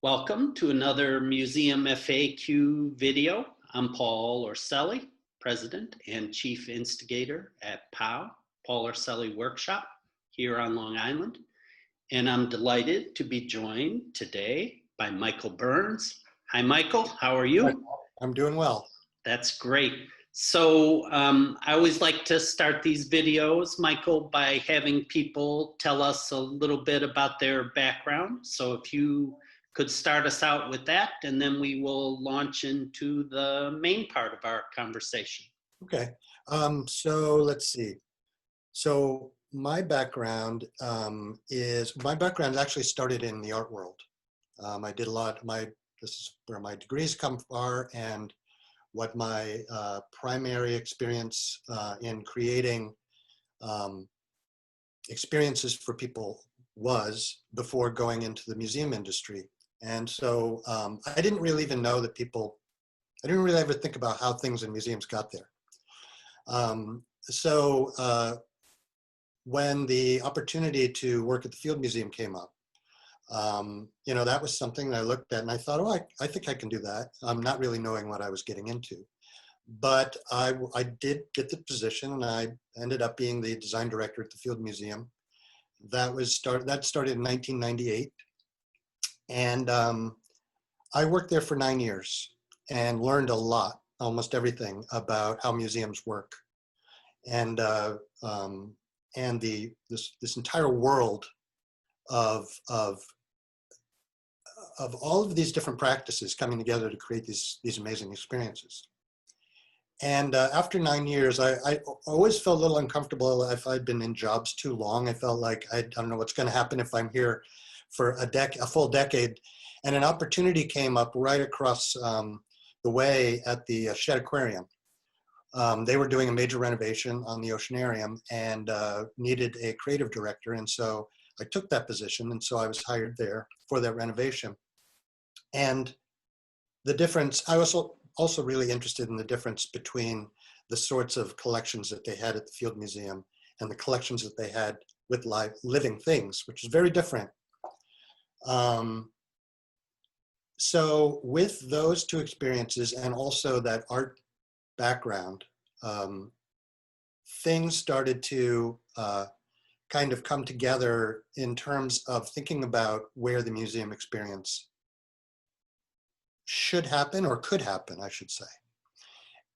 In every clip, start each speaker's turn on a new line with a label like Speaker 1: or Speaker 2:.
Speaker 1: Welcome to another Museum FAQ video. I'm Paul Orselli, President and Chief Instigator at POW, Paul Orselli Workshop here on Long Island. And I'm delighted to be joined today by Michael Burns. Hi, Michael. How are you?
Speaker 2: I'm doing well.
Speaker 1: That's great. So I always like to start these videos, Michael, by having people tell us a little bit about their background. So if you could start us out with that, and then we will launch into the main part of our conversation.
Speaker 2: Okay. So let's see. So my background actually started in the art world. I did a lot. This is where my degrees come from, and what my primary experience in creating experiences for people was before going into the museum industry. And so I didn't really even know that I didn't really ever think about how things in museums got there. When the opportunity to work at the Field Museum came up, that was something that I looked at and I thought, oh, I think I can do that. I'm not really knowing what I was getting into. But I did get the position, and I ended up being the design director at the Field Museum. That started in 1998. And I worked there for 9 years and learned a lot, almost everything about how museums work, and this entire world of all of these different practices coming together to create these amazing experiences. And after 9 years, I always felt a little uncomfortable if I'd been in jobs too long. I felt like I don't know what's going to happen if I'm here for a full decade. And an opportunity came up right across the way at the Shedd Aquarium. They were doing a major renovation on the Oceanarium and needed a creative director. And so I took that position. And so I was hired there for that renovation. And the difference, I was also really interested in the difference between the sorts of collections that they had at the Field Museum and the collections that they had with living things, which is very different. So with those two experiences and also that art background, things started to kind of come together in terms of thinking about where the museum experience should happen, or could happen, I should say.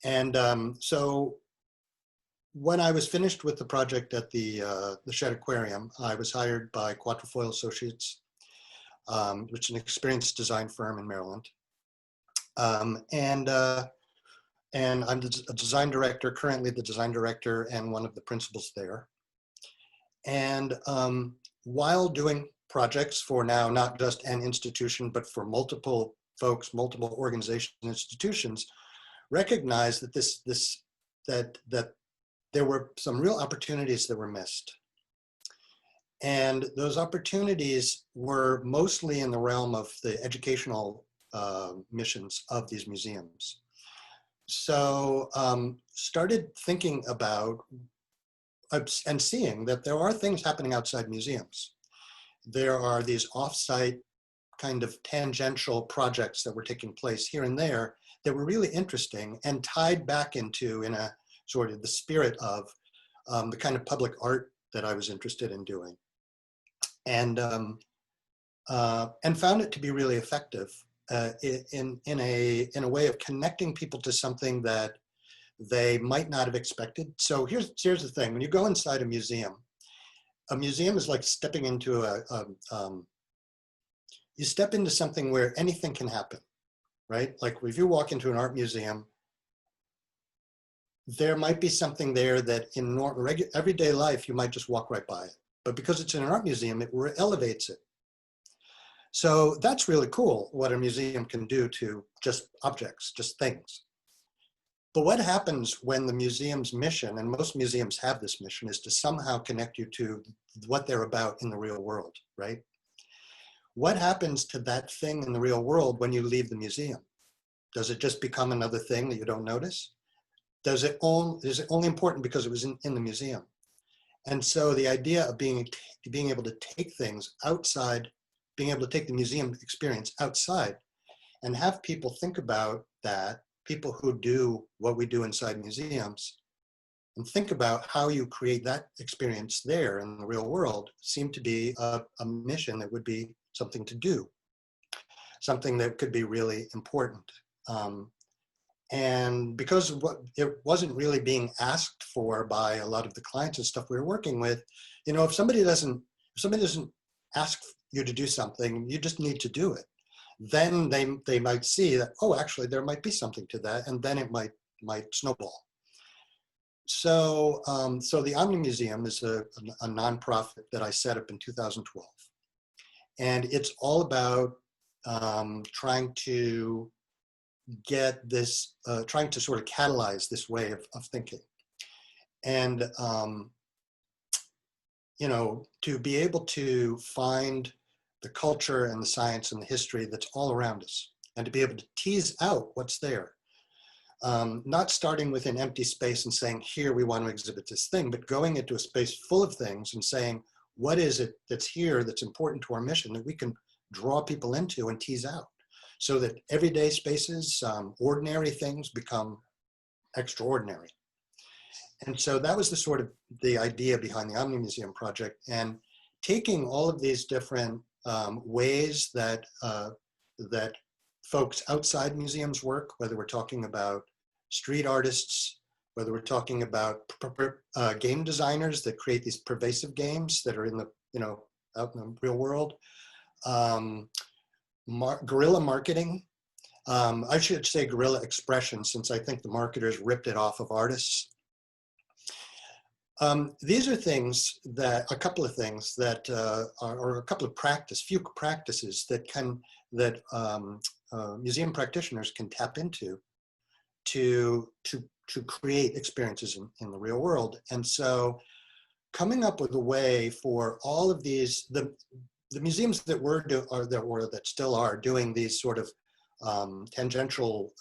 Speaker 2: And so when I was finished with the project at the Shedd Aquarium, I was hired by Quatrefoil Associates, which is an experienced design firm in Maryland. And I'm a design director, currently the design director and one of the principals there. And while doing projects for now, not just an institution, but for multiple folks, multiple organizations and institutions, recognize that that there were some real opportunities that were missed. And those opportunities were mostly in the realm of the educational missions of these museums. So started thinking about and seeing that there are things happening outside museums. There are these off-site kind of tangential projects that were taking place here and there that were really interesting and tied back into, in a sort of the spirit of the kind of public art that I was interested in doing. And found it to be really effective in a way of connecting people to something that they might not have expected. So here's the thing: when you go inside a museum is like stepping into you step into something where anything can happen, right? Like if you walk into an art museum, there might be something there that in everyday life you might just walk right by it. But because it's in an art museum, it elevates it. So that's really cool, what a museum can do to just objects, just things. But what happens when the museum's mission, and most museums have this mission, is to somehow connect you to what they're about in the real world, right? What happens to that thing in the real world when you leave the museum? Does it just become another thing that you don't notice? Is it only important because it was in the museum? And so the idea of being able to take things outside being able to take the museum experience outside and have people think about that, people who do what we do inside museums, and think about how you create that experience there in the real world, seemed to be a mission that would be something to do, something that could be really important. And because it wasn't really being asked for by a lot of the clients and stuff we were working with, you know, if somebody doesn't ask you to do something, you just need to do it. Then they might see that, oh, actually there might be something to that, and then it might snowball. So, so the Omni Museum is a nonprofit that I set up in 2012, and it's all about trying to get this, trying to sort of catalyze this way of thinking, and you know, to be able to find the culture and the science and the history that's all around us, and to be able to tease out what's there. Not starting with an empty space and saying, here we want to exhibit this thing, but going into a space full of things and saying, what is it that's here that's important to our mission that we can draw people into and tease out, so that everyday spaces, ordinary things become extraordinary. And so that was the sort of the idea behind the Omni Museum Project, and taking all of these different ways that that folks outside museums work, whether we're talking about street artists, whether we're talking about game designers that create these pervasive games that are in the, you know, out in the real world, guerrilla marketing. I should say guerrilla expression, since I think the marketers ripped it off of artists. These are things that, a couple of things that or a couple of few practices that museum practitioners can tap into to create experiences in the real world. And so coming up with a way for all of these, the museums that that still are doing these sort of tangential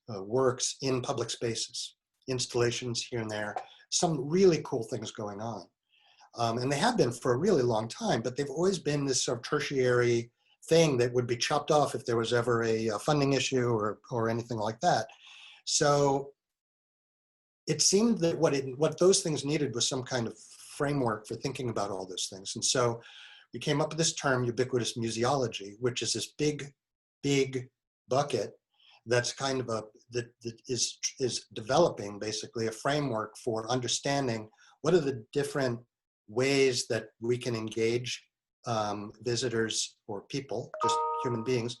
Speaker 2: works in public spaces, installations here and there, some really cool things going on. And they have been for a really long time, but they've always been this sort of tertiary thing that would be chopped off if there was ever a funding issue or anything like that. So it seemed that what those things needed was some kind of framework for thinking about all those things. And so we came up with this term, ubiquitous museology, which is this big bucket that's kind of that is developing basically a framework for understanding what are the different ways that we can engage visitors or people, just human beings,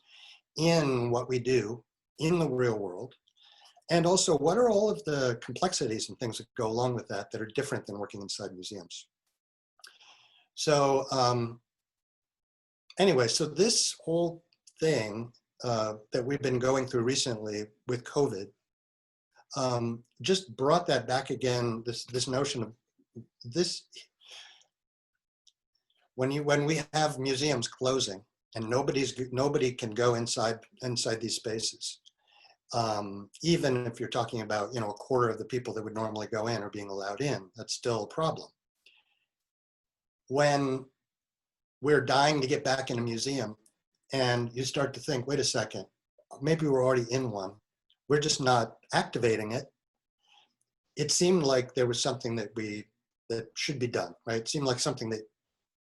Speaker 2: in what we do in the real world. And also, what are all of the complexities and things that go along with that that are different than working inside museums? So anyway, so this whole thing that we've been going through recently with COVID just brought that back again, this notion of this. When we have museums closing and nobody can go inside these spaces, even if you're talking about, you know, a quarter of the people that would normally go in are being allowed in, that's still a problem. When we're dying to get back in a museum and you start to think, wait a second, maybe we're already in one, we're just not activating it. It seemed like there was something that should be done, right? It seemed like something that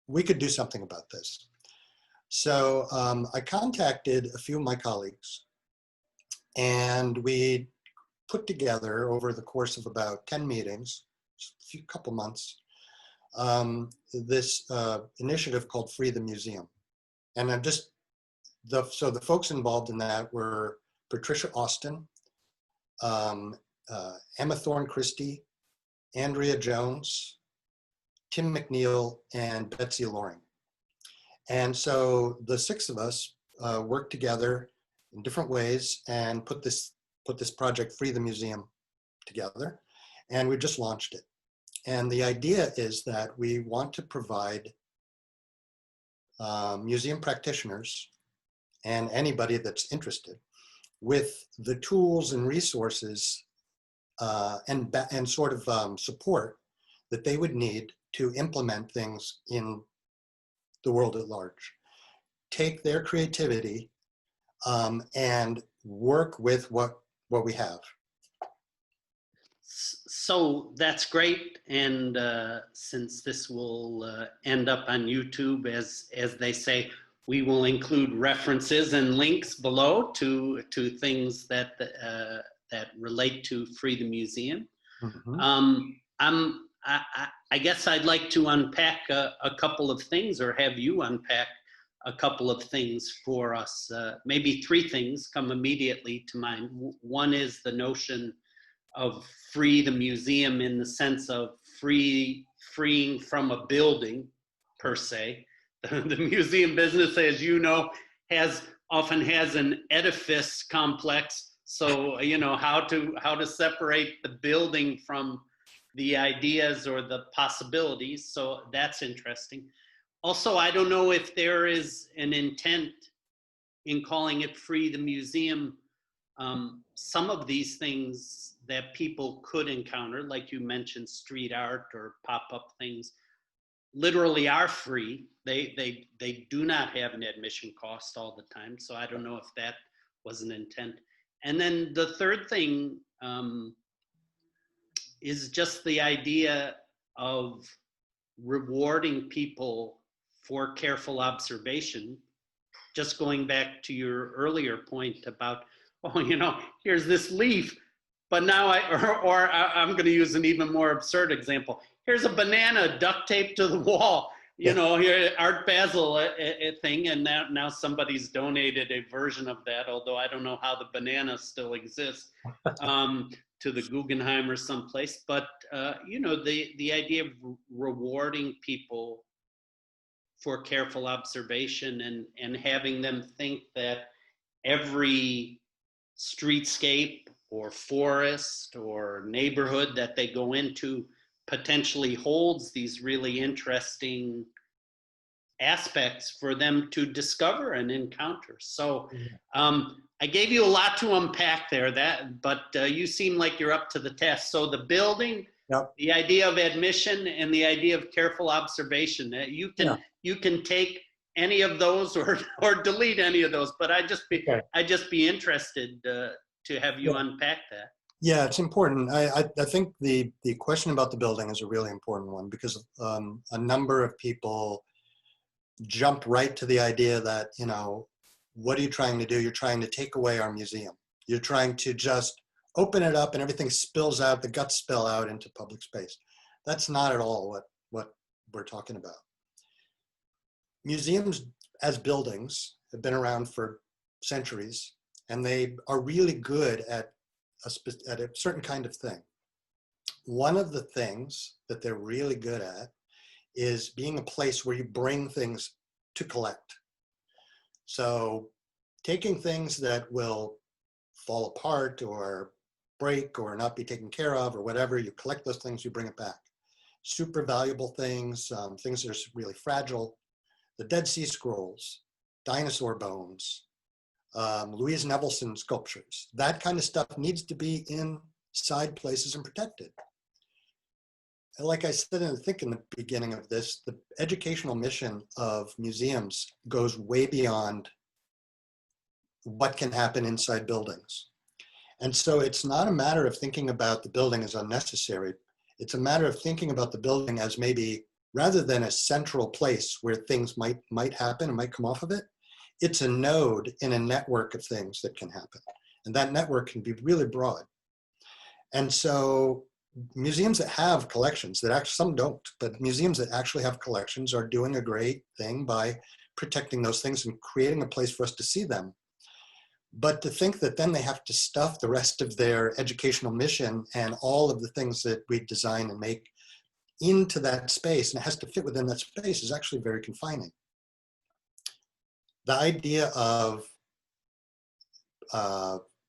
Speaker 2: we could do something about this. So I contacted a few of my colleagues, and we put together over the course of about 10 meetings, couple months, this initiative called Free the Museum. And so the folks involved in that were Patricia Austin, Emma Thorne Christie, Andrea Jones, Tim McNeil, and Betsy Loring. And so the six of us worked together in different ways and put this project, Free the Museum, together. And we just launched it. And the idea is that we want to provide museum practitioners and anybody that's interested with the tools and resources and sort of support that they would need to implement things in the world at large. Take their creativity and work with what we have.
Speaker 1: So that's great. And since this will end up on YouTube, as they say, we will include references and links below to things that that relate to Free the Museum. Mm-hmm. I guess I'd like to unpack a couple of things, or have you unpack a couple of things for us. Maybe three things come immediately to mind. One is the notion of free the museum in the sense of freeing from a building per se. The museum business, as you know, often has an edifice complex. So, you know, how to separate the building from the ideas or the possibilities. So that's interesting. Also, I don't know if there is an intent in calling it Free the Museum. Some of these things that people could encounter, like you mentioned, street art or pop-up things, literally are free. They do not have an admission cost all the time. So I don't know if that was an intent. And then the third thing is just the idea of rewarding people for careful observation. Just going back to your earlier point about, oh, you know, here's this leaf, but now I'm going to use an even more absurd example. Here's a banana duct taped to the wall. You know, here Art Basel thing, and now somebody's donated a version of that, although I don't know how the banana still exists, to the Guggenheim or someplace. But you know, the idea of rewarding people for careful observation and having them think that every streetscape or forest or neighborhood that they go into potentially holds these really interesting aspects for them to discover and encounter. So I gave you a lot to unpack there, but you seem like you're up to the task. So the building, the idea of admission, and the idea of careful observation, you can take any of those or delete any of those, but I'd just be interested to have you unpack that.
Speaker 2: Yeah, it's important. I think the question about the building is a really important one, because a number of people jump right to the idea that, you know, what are you trying to do? You're trying to take away our museum. You're trying to just open it up and everything spills out, the guts spill out into public space. That's not at all what we're talking about. Museums as buildings have been around for centuries, and they are really good at a certain kind of thing. One of the things that they're really good at is being a place where you bring things to collect. So taking things that will fall apart or break or not be taken care of or whatever, you collect those things, you bring it back. Super valuable things, things that are really fragile, the Dead Sea Scrolls, dinosaur bones, Louise Nevelson sculptures. That kind of stuff needs to be inside places and protected. And like I said, I think in the beginning of this, the educational mission of museums goes way beyond what can happen inside buildings. And so it's not a matter of thinking about the building as unnecessary. It's a matter of thinking about the building as maybe, rather than a central place where things might happen and might come off of it, it's a node in a network of things that can happen. And that network can be really broad. And so museums that have collections, that actually, some don't, but museums that actually have collections are doing a great thing by protecting those things and creating a place for us to see them. But to think that then they have to stuff the rest of their educational mission and all of the things that we design and make into that space, and it has to fit within that space, is actually very confining. The idea of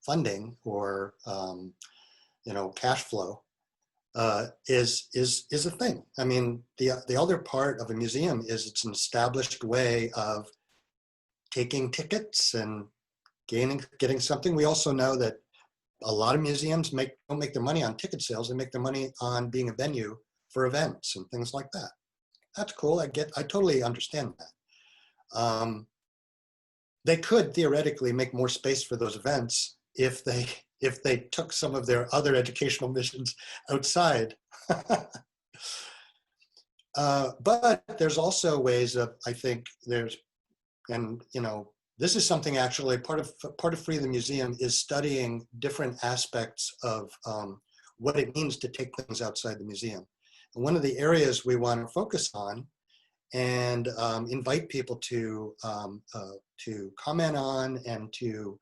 Speaker 2: funding or you know, cash flow is a thing. I mean, the other part of a museum is it's an established way of taking tickets and getting something. We also know that a lot of museums don't make their money on ticket sales. They make their money on being a venue for events and things like that. That's cool. I totally understand that. They could theoretically make more space for those events if they took some of their other educational missions outside. But there's also ways of, I think there's, and this is something actually part of Free the Museum is studying different aspects of what it means to take things outside the museum. And one of the areas we want to focus on and invite people to comment on and to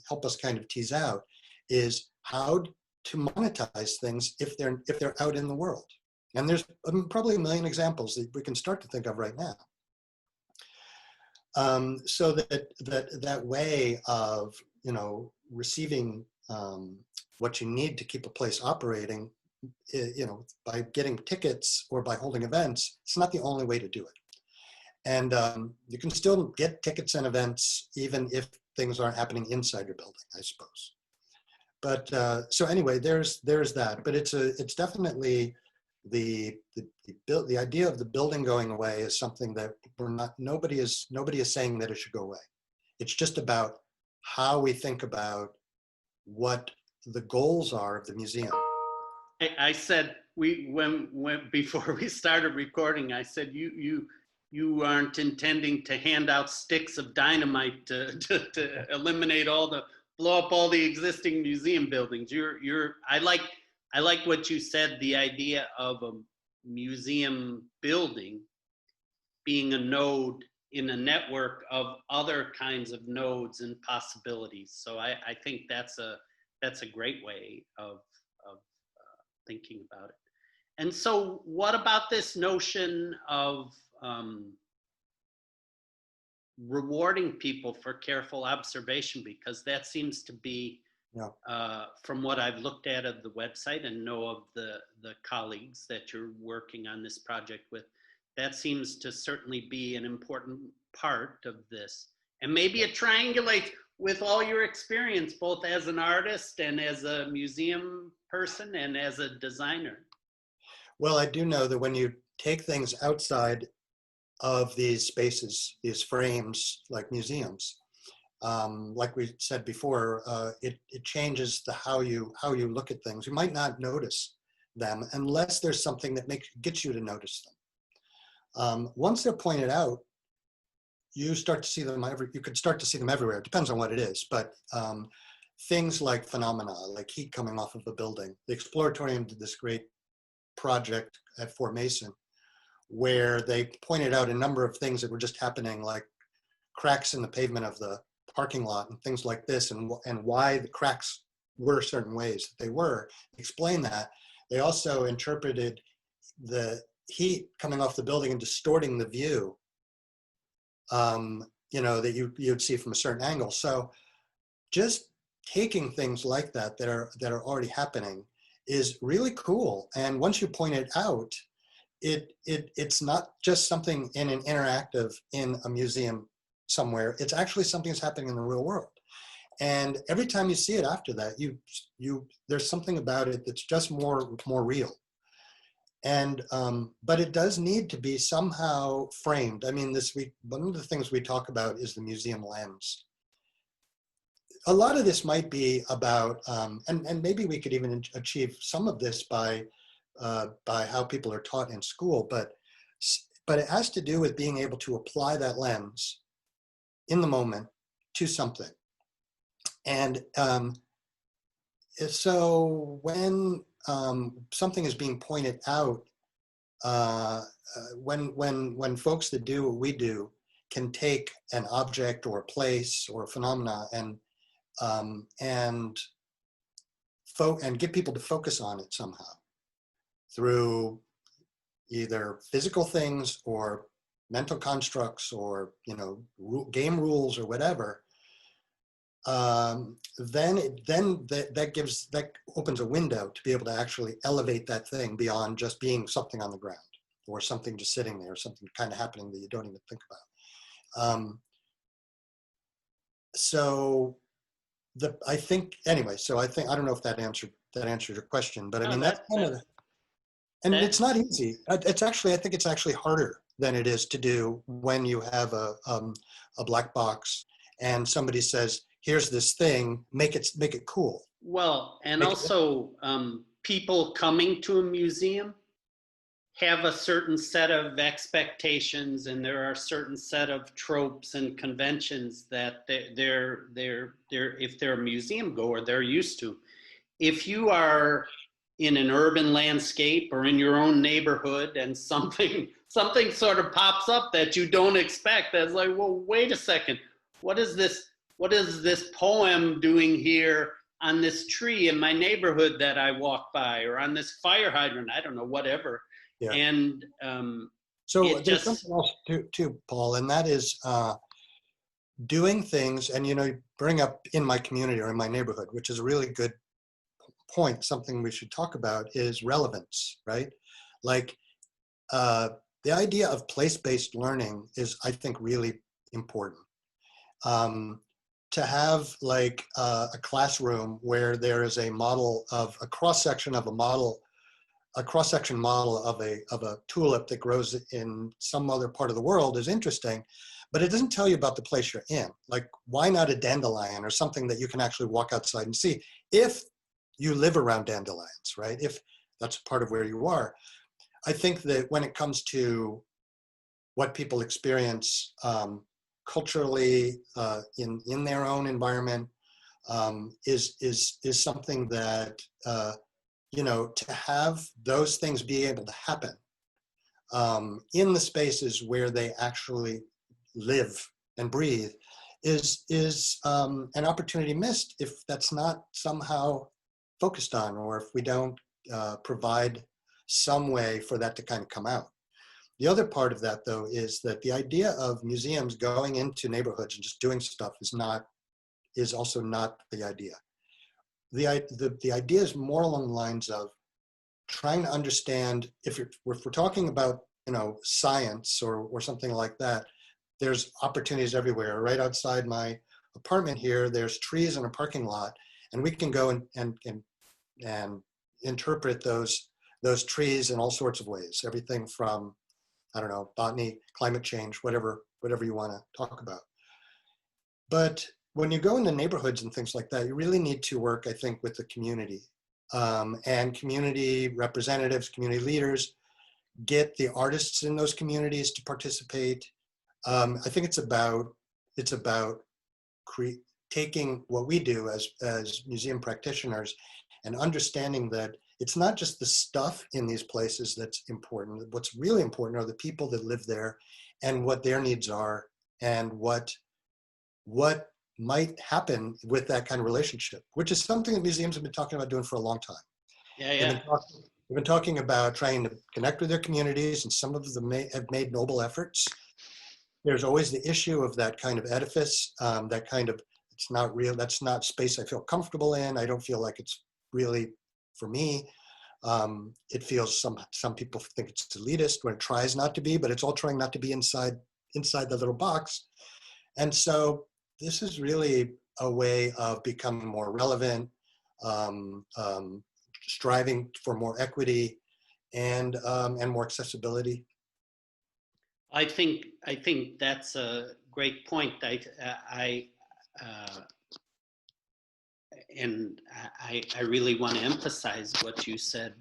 Speaker 2: help us kind of tease out is how to monetize things if they're out in the world. And there's probably a million examples that we can start to think of right now. So that way of receiving what you need to keep a place operating, by getting tickets or by holding events, it's not the only way to do it. And you can still get tickets and events even if things aren't happening inside your building, I suppose. But so anyway, there's that. But it's definitely the idea of the building going away is something that nobody is saying that it should go away. It's just about how we think about what the goals are of the museum.
Speaker 1: I said when before we started recording, I said you aren't intending to hand out sticks of dynamite to eliminate blow up all the existing museum buildings. I like what you said, the idea of a museum building being a node in a network of other kinds of nodes and possibilities. So I think that's a great way of thinking about it. And so what about this notion of rewarding people for careful observation? Because that seems to be, from what I've looked at of the website and know of the colleagues that you're working on this project with, that seems to certainly be an important part of this. And maybe it triangulates with all your experience, both as an artist and as a museum person and as a designer.
Speaker 2: Well, I do know that when you take things outside of these spaces, these frames, like museums, like we said before, it changes how you look at things. You might not notice them unless there's something that gets you to notice them. Once they're pointed out, you start to see them you could start to see them everywhere. It depends on what it is, but things like phenomena, like heat coming off of a building. The Exploratorium did this great project at Fort Mason where they pointed out a number of things that were just happening, like cracks in the pavement of the parking lot and things like this, and why the cracks were certain ways that they were. Explain that. They also interpreted the heat coming off the building and distorting the view, that you'd see from a certain angle. So just taking things like that are already happening is really cool. And once you point it out, it's not just something in an interactive in a museum somewhere. It's actually something that's happening in the real world. And every time you see it after that, there's something about it that's just more real. And but it does need to be somehow framed. I mean, this week, one of the things we talk about is the museum lens. A lot of this might be about, and maybe we could even achieve some of this by how people are taught in school, but it has to do with being able to apply that lens in the moment to something. And so when something is being pointed out, when folks that do what we do can take an object or a place or a phenomena and get people to focus on it somehow through either physical things or mental constructs or game rules or whatever, then that opens a window to be able to actually elevate that thing beyond just being something on the ground or something just sitting there, something kind of happening that you don't even think about. I think I don't know if that answered your question, but I mean, that's kind of, and it's not easy. I think it's actually harder than it is to do when you have a black box and somebody says, here's this thing, make it cool.
Speaker 1: Well, and
Speaker 2: Make it,
Speaker 1: also people coming to a museum have a certain set of expectations, and there are a certain set of tropes and conventions that they're if they're a museum goer, they're used to. If you are in an urban landscape or in your own neighborhood and something sort of pops up that you don't expect, that's like, well, wait a second, what is this poem doing here on this tree in my neighborhood that I walk by, or on this fire hydrant, I don't know, whatever.
Speaker 2: yeah.
Speaker 1: And
Speaker 2: so there's something else too, Paul, and that is doing things, and you bring up in my community or in my neighborhood, which is a really good point. Something we should talk about is relevance, right? Like the idea of place-based learning is, I think, really important. To have like a classroom where there is a model of a cross-section model of a tulip that grows in some other part of the world is interesting, but it doesn't tell you about the place you're in. Like, why not a dandelion or something that you can actually walk outside and see if you live around dandelions, right? If that's part of where you are. I think that when it comes to what people experience culturally in their own environment is something that to have those things be able to happen in the spaces where they actually live and breathe is an opportunity missed if that's not somehow focused on, or if we don't provide some way for that to kind of come out. The other part of that, though, is that the idea of museums going into neighborhoods and just doing stuff is also not the idea. The idea is more along the lines of trying to understand, if we're talking about science or something like that, there's opportunities everywhere. Right outside my apartment here, there's trees in a parking lot, and we can go and interpret those trees in all sorts of ways. Everything from, I don't know, botany, climate change, whatever you want to talk about. But when you go into neighborhoods and things like that, you really need to work, I think, with the community and community representatives, community leaders, get the artists in those communities to participate. I think it's about taking what we do as museum practitioners and understanding that it's not just the stuff in these places that's important. What's really important are the people that live there and what their needs are, and what might happen with that kind of relationship, which is something that museums have been talking about doing for a long time.
Speaker 1: Yeah.
Speaker 2: They've been talking about trying to connect with their communities, and some of them have made noble efforts. There's always the issue of that kind of edifice, that kind of, it's not real, that's not space I feel comfortable in. I don't feel like it's really for me. It feels, some people think it's elitist when it tries not to be, but it's all trying not to be inside the little box. And so this is really a way of becoming more relevant, striving for more equity and more accessibility.
Speaker 1: I think that's a great point. I really want to emphasize what you said.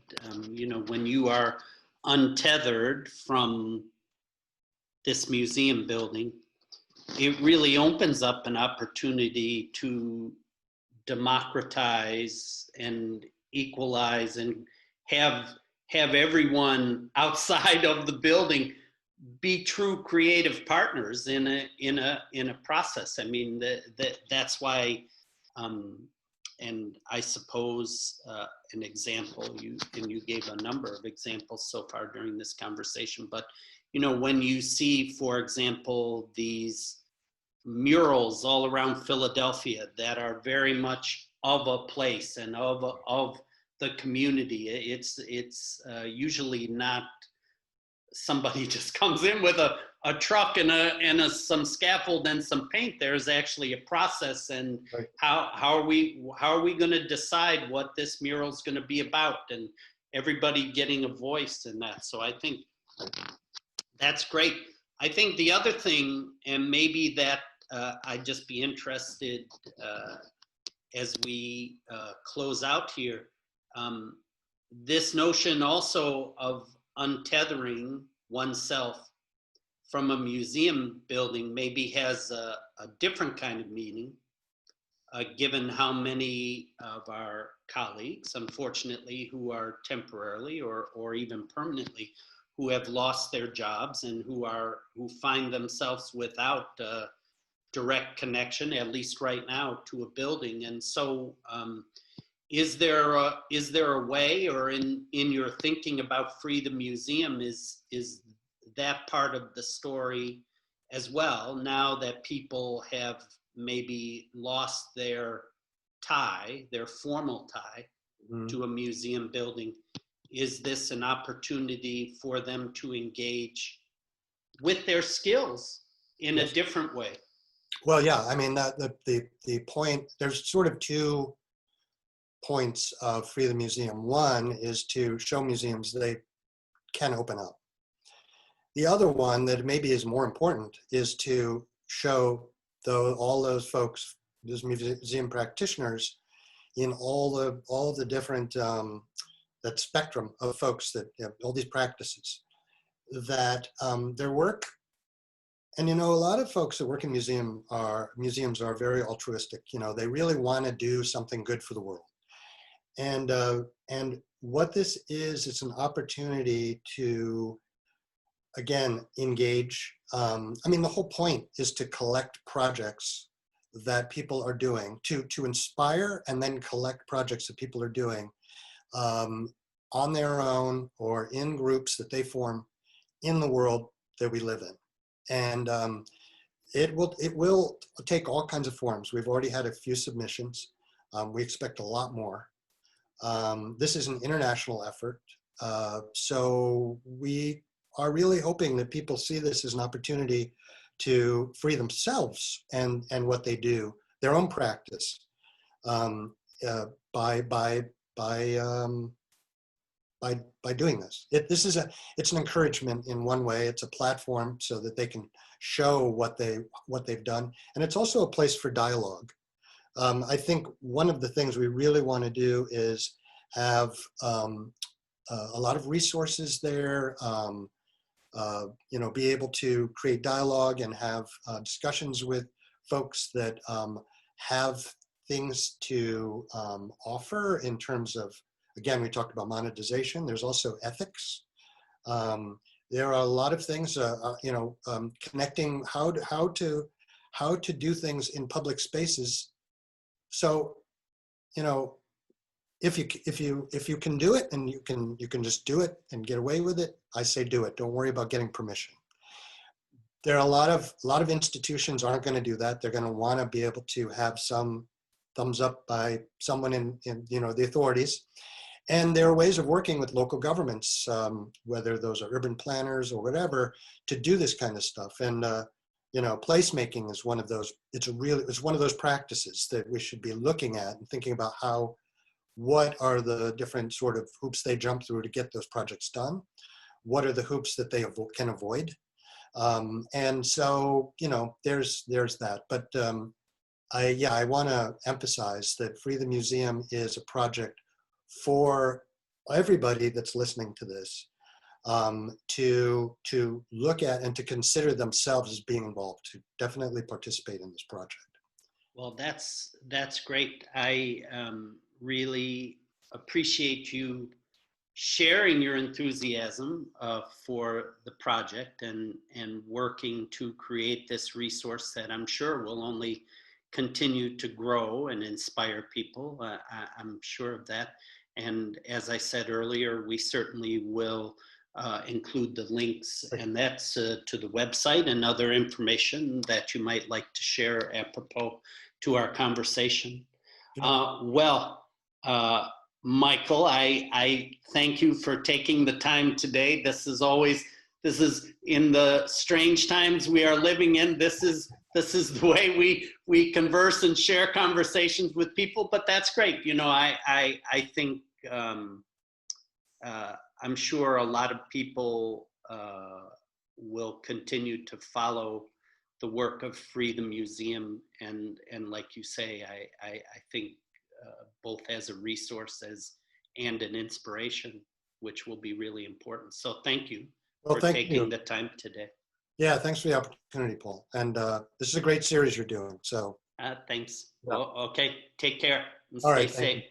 Speaker 1: When you are untethered from this museum building, it really opens up an opportunity to democratize and equalize and have everyone outside of the building be true creative partners in a process. I mean, that's why. And I suppose an example, you gave a number of examples so far during this conversation, but when you see, for example, these murals all around Philadelphia that are very much of a place and of the community, it's usually not somebody just comes in with a truck and some scaffold and some paint. There's actually a process, and
Speaker 2: right.
Speaker 1: how are we going to decide what this mural is going to be about, and everybody getting a voice in that. So I think That's great. I think the other thing, and maybe that I'd just be interested as we close out here, this notion also of untethering oneself from a museum building maybe has a different kind of meaning, given how many of our colleagues, unfortunately, who are temporarily or even permanently, who have lost their jobs and who find themselves without direct connection, at least right now, to a building. And so is there a way, or in your thinking about Free the Museum, is that part of the story as well, now that people have maybe lost their tie, their formal tie to a museum building? Is this an opportunity for them to engage with their skills in a different way?
Speaker 2: Well, yeah, I mean, the point, there's sort of 2 points of Free the Museum. One is to show museums they can open up. The other one that maybe is more important is to show all those folks, those museum practitioners, in all of the different, that spectrum of folks that have all these practices, that their work, and a lot of folks that work in museums are very altruistic. They really want to do something good for the world. And what this is, it's an opportunity to, again, engage. I mean, the whole point is to collect projects that people are doing, to inspire and then collect projects that people are doing on their own or in groups that they form in the world that we live in. And it will take all kinds of forms. We've already had a few submissions. We expect a lot more. This is an international effort. So we are really hoping that people see this as an opportunity to free themselves and what they do, their own practice, by doing this. It's an encouragement in one way. It's a platform so that they can show what they've done, and it's also a place for dialogue. I think one of the things we really want to do is have a lot of resources there. Be able to create dialogue and have discussions with folks that have things to offer in terms of, again, we talked about monetization. There's also ethics. There are a lot of things, connecting how to do things in public spaces. So, if you can do it and you can just do it and get away with it, I say do it. Don't worry about getting permission. There are a lot of institutions aren't going to do that. They're going to want to be able to have some thumbs up by someone in the authorities. And there are ways of working with local governments, whether those are urban planners or whatever, to do this kind of stuff. And placemaking is one of those. It's one of those practices that we should be looking at and thinking about what are the different sort of hoops they jump through to get those projects done? What are the hoops that they can avoid? And so, there's that. But I want to emphasize that Free the Museum is a project for everybody that's listening to this, to look at and to consider themselves as being involved, to definitely participate in this project.
Speaker 1: Well, that's great. I really appreciate you sharing your enthusiasm for the project and working to create this resource that I'm sure will only continue to grow and inspire people. I'm sure of that. And as I said earlier, we certainly will include the links, and that's to the website and other information that you might like to share apropos to our conversation. Michael, I thank you for taking the time today. This is in the strange times we are living in. This is the way we converse and share conversations with people, but that's great. I think I'm sure a lot of people will continue to follow the work of Free the Museum. And like you say, I think both as a resource and an inspiration, which will be really important. So thank you
Speaker 2: Well,
Speaker 1: for
Speaker 2: thank
Speaker 1: taking
Speaker 2: you.
Speaker 1: the time today.
Speaker 2: Yeah, thanks for the opportunity, Paul. And this is a great series you're doing. So
Speaker 1: Thanks.
Speaker 2: yeah.
Speaker 1: Well, okay, take care and
Speaker 2: All
Speaker 1: stay
Speaker 2: right, thank you.
Speaker 1: safe.